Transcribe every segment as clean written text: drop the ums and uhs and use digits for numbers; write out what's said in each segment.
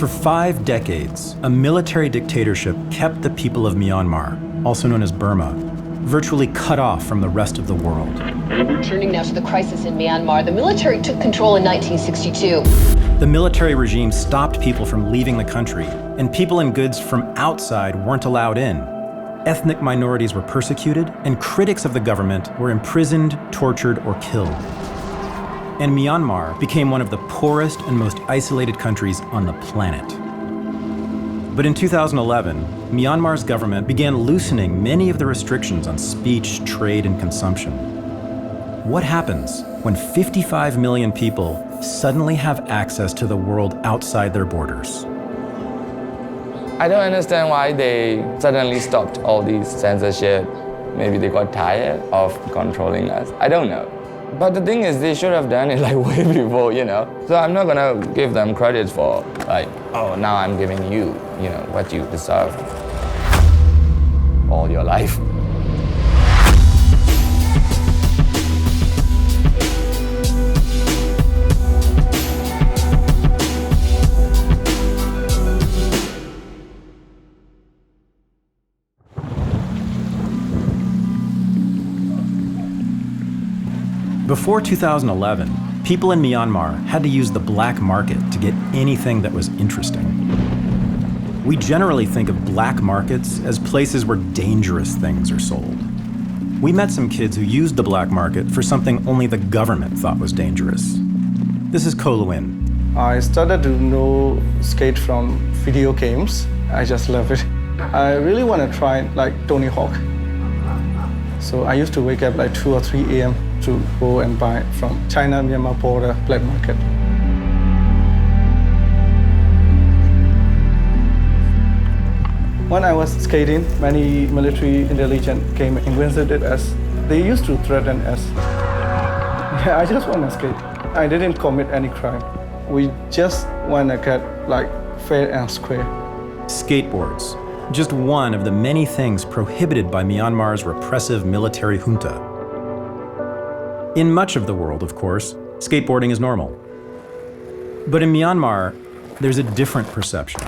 For 5 decades, a military dictatorship kept the people of Myanmar, also known as Burma, virtually cut off from the rest of the world. Turning now to the crisis in Myanmar, the military took control in 1962. The military regime stopped people from leaving the country, and people and goods from outside weren't allowed in. Ethnic minorities were persecuted, and critics of the government were imprisoned, tortured, or killed. And Myanmar became one of the poorest and most isolated countries on the planet. But in 2011, Myanmar's government began loosening many of the restrictions on speech, trade, and consumption. What happens when 55 million people suddenly have access to the world outside their borders? I don't understand why they suddenly stopped all these censorship. Maybe they got tired of controlling us. I don't know. But the thing is, they should have done it like way before, you know? So I'm not gonna give them credit for like, oh, now I'm giving you, what you deserve all your life. Before 2011, people in Myanmar had to use the black market to get anything that was interesting. We generally think of black markets as places where dangerous things are sold. We met some kids who used the black market for something only the government thought was dangerous. This is Ko Lewin. I started to know skate from video games. I just love it. I really want to try like Tony Hawk. So I used to wake up like 2 or 3 a.m. to go and buy from China-Myanmar border black market. When I was skating, many military intelligence came and visited us. They used to threaten us. Yeah, I just want to skate. I didn't commit any crime. We just want to get like fair and square. Skateboards, just one of the many things prohibited by Myanmar's repressive military junta. In much of the world, of course, skateboarding is normal. But in Myanmar, there's a different perception.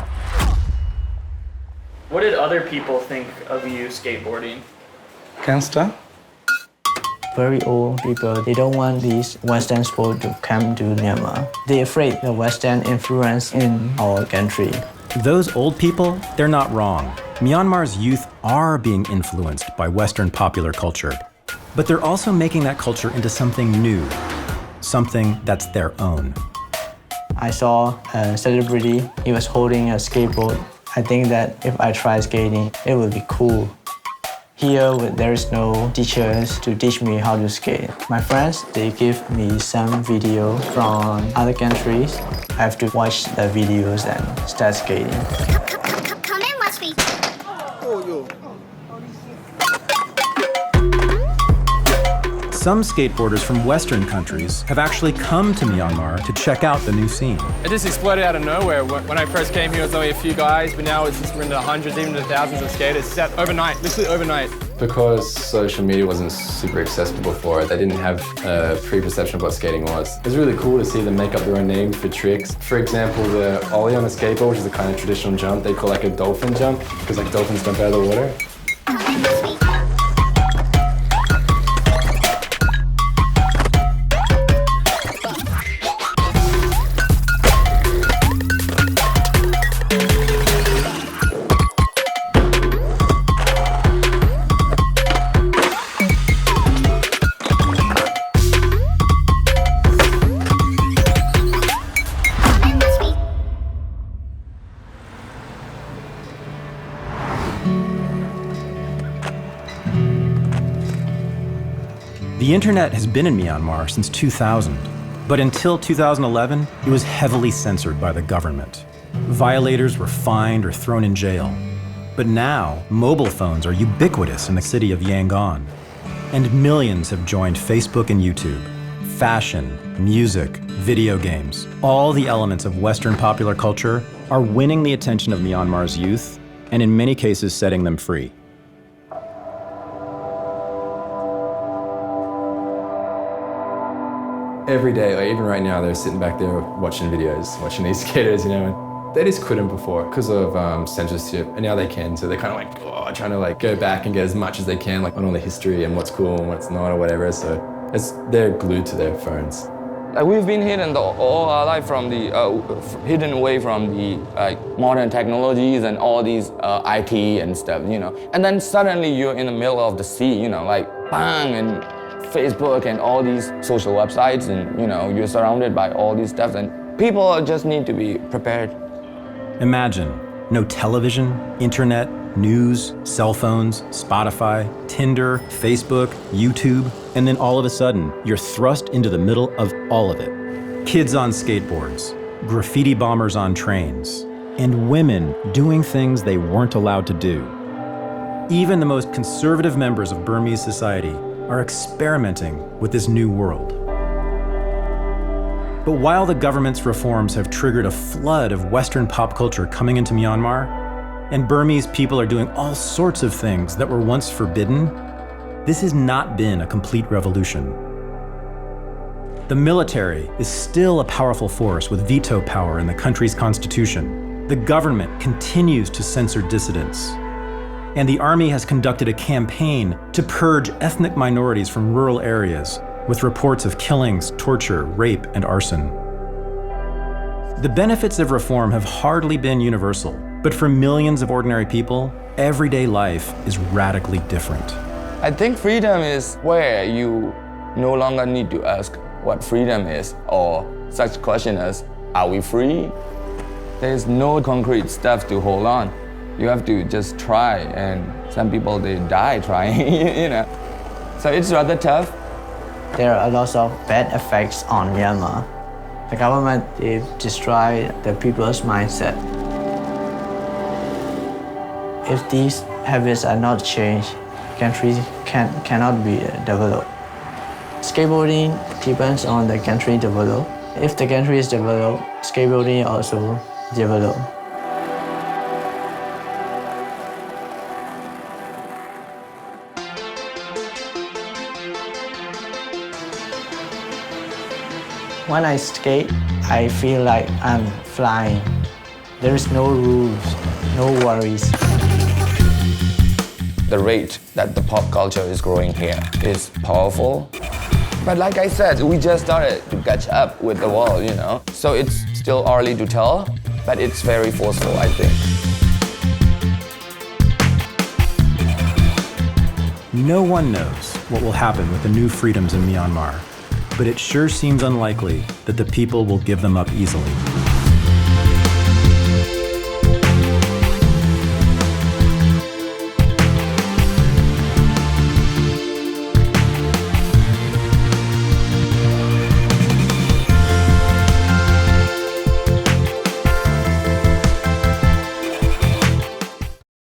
What did other people think of you skateboarding? Gangster. Very old people, they don't want these Western sports to come to Myanmar. They're afraid the Western influence in our country. Those old people, they're not wrong. Myanmar's youth are being influenced by Western popular culture. But they're also making that culture into something new, something that's their own. I saw a celebrity, he was holding a skateboard. I think that if I try skating, it would be cool. Here, there is no teachers to teach me how to skate. My friends, they give me some video from other countries. I have to watch the videos and start skating. Come and watch me. Some skateboarders from Western countries have actually come to Myanmar to check out the new scene. It just exploded out of nowhere. When I first came here, it was only a few guys, but now we're into hundreds, even to thousands of skaters. Overnight, literally overnight. Because social media wasn't super accessible before, they didn't have a pre-perception of what skating was. It was really cool to see them make up their own name for tricks. For example, the ollie on a skateboard, which is a kind of traditional jump, they call like a dolphin jump, because like dolphins jump out of the water. The internet has been in Myanmar since 2000, but until 2011, it was heavily censored by the government. Violators were fined or thrown in jail. But now, mobile phones are ubiquitous in the city of Yangon, and millions have joined Facebook and YouTube. Fashion, music, video games, all the elements of Western popular culture are winning the attention of Myanmar's youth, and in many cases setting them free. Every day, or even right now, they're sitting back there watching videos, watching these skaters, They just couldn't before because of censorship, and now they can. So they're kind of like trying to like go back and get as much as they can, like on all the history and what's cool and what's not or whatever. So they're glued to their phones. Like we've been hidden all our life from the hidden away from the modern technologies and all these IT and stuff, you know. And then suddenly you're in the middle of the sea, you know, like bang, and Facebook and all these social websites, and you know you're surrounded by all these stuff, and people just need to be prepared. Imagine no television, internet, news, cell phones, Spotify, Tinder, Facebook, YouTube, and then all of a sudden, you're thrust into the middle of all of it. Kids on skateboards, graffiti bombers on trains, and women doing things they weren't allowed to do. Even the most conservative members of Burmese society are experimenting with this new world. But while the government's reforms have triggered a flood of Western pop culture coming into Myanmar, and Burmese people are doing all sorts of things that were once forbidden, this has not been a complete revolution. The military is still a powerful force with veto power in the country's constitution. The government continues to censor dissidents. And the army has conducted a campaign to purge ethnic minorities from rural areas, with reports of killings, torture, rape, and arson. The benefits of reform have hardly been universal, but for millions of ordinary people, everyday life is radically different. I think freedom is where you no longer need to ask what freedom is, or such question as, are we free? There's no concrete stuff to hold on. You have to just try, and some people, they die trying, you know. So it's rather tough. There are a lot of bad effects on Myanmar. The government, they destroy the people's mindset. If these habits are not changed, countries cannot be developed. Skateboarding depends on the country develop. If the country is developed, skateboarding also develop. When I skate, I feel like I'm flying. There is no rules, no worries. The rate that the pop culture is growing here is powerful. But like I said, we just started to catch up with the world, you know? So it's still early to tell, but it's very forceful, I think. No one knows what will happen with the new freedoms in Myanmar, but it sure seems unlikely that the people will give them up easily.